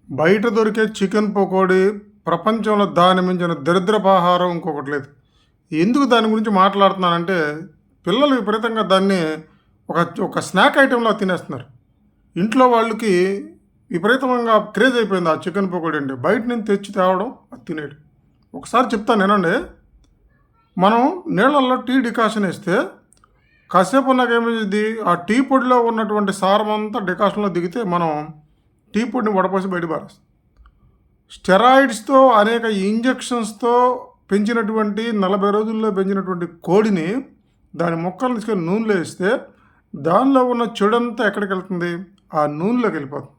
బయట దొరికే చికెన్ పకోడీ ప్రపంచంలో దాని మించిన దరిద్రపు ఆహారం ఇంకొకటి లేదు. ఎందుకు దాని గురించి మాట్లాడుతున్నానంటే, పిల్లలు విపరీతంగా దాన్ని ఒక ఒక స్నాక్ ఐటెంలా తినేస్తున్నారు. ఇంట్లో వాళ్ళకి విపరీతంగా క్రేజ్ అయిపోయింది ఆ చికెన్ పకోడీ అంటే. బయట నుంచి తెచ్చి తేవడం, అది తినేయడం. ఒకసారి చెప్తాను వినండి. మనం నీళ్ళల్లో టీ డికాషన్ వేస్తే కాసేపు ఉన్నాక ఏమైంది, ఆ టీ పొడిలో ఉన్నటువంటి సారం అంతా డికాషన్లో దిగితే మనం టీ పొడిని వడపోసి బయట పారేస్తాం. స్టెరాయిడ్స్తో అనేక ఇంజెక్షన్స్తో పెంచినటువంటి 40 రోజుల్లో పెంచినటువంటి కోడిని దాని మొక్కలను తీసుకొని నూనెలో వేస్తే దానిలో ఉన్న చెడంతా ఎక్కడికి వెళ్తుంది, ఆ నూనెలోకి వెళ్ళిపోతుంది.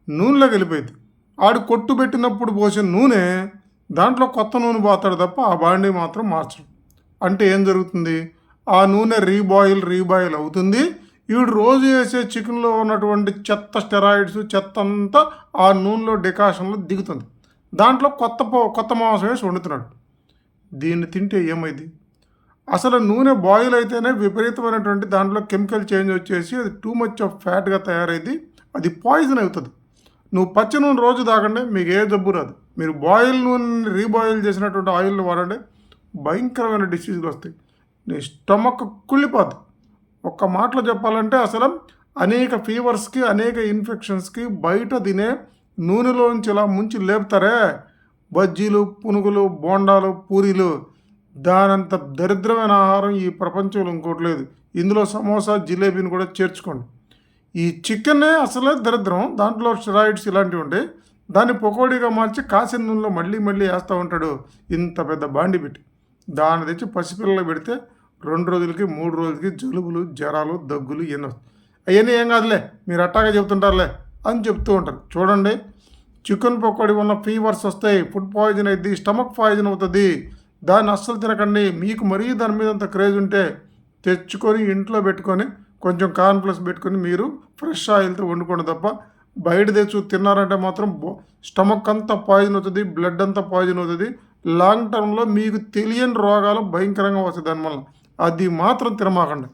నూనెలోకి వెళ్ళిపోయింది. ఆడు కొట్టు పెట్టినప్పుడు పోసిన నూనె దాంట్లో కొత్త నూనె పోతాడు తప్ప ఆ బాండీ మాత్రం మార్చడం. అంటే ఏం జరుగుతుంది, ఆ నూనె రీబాయిల్ అవుతుంది. వీడు రోజు వేసే చికెన్లో ఉన్నటువంటి చెత్త స్టెరాయిడ్స్ చెత్త అంతా ఆ నూనెలో డికాషన్లో దిగుతుంది. దాంట్లో కొత్త మాంసం వేసి వండుతున్నాడు. దీన్ని తింటే ఏమైంది, అసలు నూనె బాయిల్ అయితేనే విపరీతమైనటువంటి దాంట్లో కెమికల్ చేంజ్ వచ్చేసి అది టూ మచ్ ఆఫ్ ఫ్యాట్గా తయారైంది. అది పాయిజన్ అవుతుంది. నువ్వు పచ్చి నూనె రోజు తాగండి, మీకు ఏ జబ్బు రాదు. మీరు బాయిల్ నూనె రీబాయిల్ చేసినటువంటి ఆయిల్ని వాడండి, భయంకరమైన డిసీజులు వస్తాయి. నీ స్టమక్ కుళ్ళిపోద్ది. ఒక్క మాటలో చెప్పాలంటే అసలు అనేక ఫీవర్స్కి అనేక ఇన్ఫెక్షన్స్కి బయట తినే నూనెలోంచి ఇలా ముంచి లేపుతారే బజ్జీలు, పునుగులు, బోండాలు, పూరీలు, దానంత దరిద్రమైన ఆహారం ఈ ప్రపంచంలో ఇంకోటి లేదు. ఇందులో సమోసా, జిలేబీని కూడా చేర్చుకోండి. ఈ చికెనే అసలే దరిద్రం. దాంట్లో స్టెరాయిడ్స్ ఇలాంటివి ఉంటాయి. దాన్ని పకోడీగా మార్చి కాసిన నూనెలో మళ్ళీ వేస్తూ ఉంటాడు. ఇంత పెద్ద బాండి పెట్టి దాన్ని తెచ్చి పసిపిల్లలు పెడితే 2 రోజులకి 3 రోజులకి జలుబులు, జ్వరాలు, దగ్గులు ఎన్నో. అవన్నీ ఏం కాదులే, మీరు అట్టాగా చెప్తుంటారులే అని చెప్తూ ఉంటారు. చూడండి, చికెన్ పకోడీ వల్ల ఫీవర్స్ వస్తాయి, ఫుడ్ పాయిజన్ అవుతుంది, స్టమక్ పాయిజన్ అవుతుంది. దాన్ని అస్సలు తినకండి. మీకు మరీ దాని మీద అంత క్రేజ్ ఉంటే తెచ్చుకొని ఇంట్లో పెట్టుకొని కొంచెం కార్న్‌ఫ్లెక్స్ పెట్టుకొని మీరు ఫ్రెష్ ఆయిల్తో వండుకోండి తప్ప బయట తెచ్చు తిన్నారంటే మాత్రం స్టమక్ అంతా పాయిజన్ అవుతుంది, బ్లడ్ అంతా పాయిజన్ అవుతుంది. లాంగ్ టర్మ్లో మీకు తెలియని రోగాలు భయంకరంగా వస్తాయి దానివల్ల. అది మాత్రం తినమాకండి.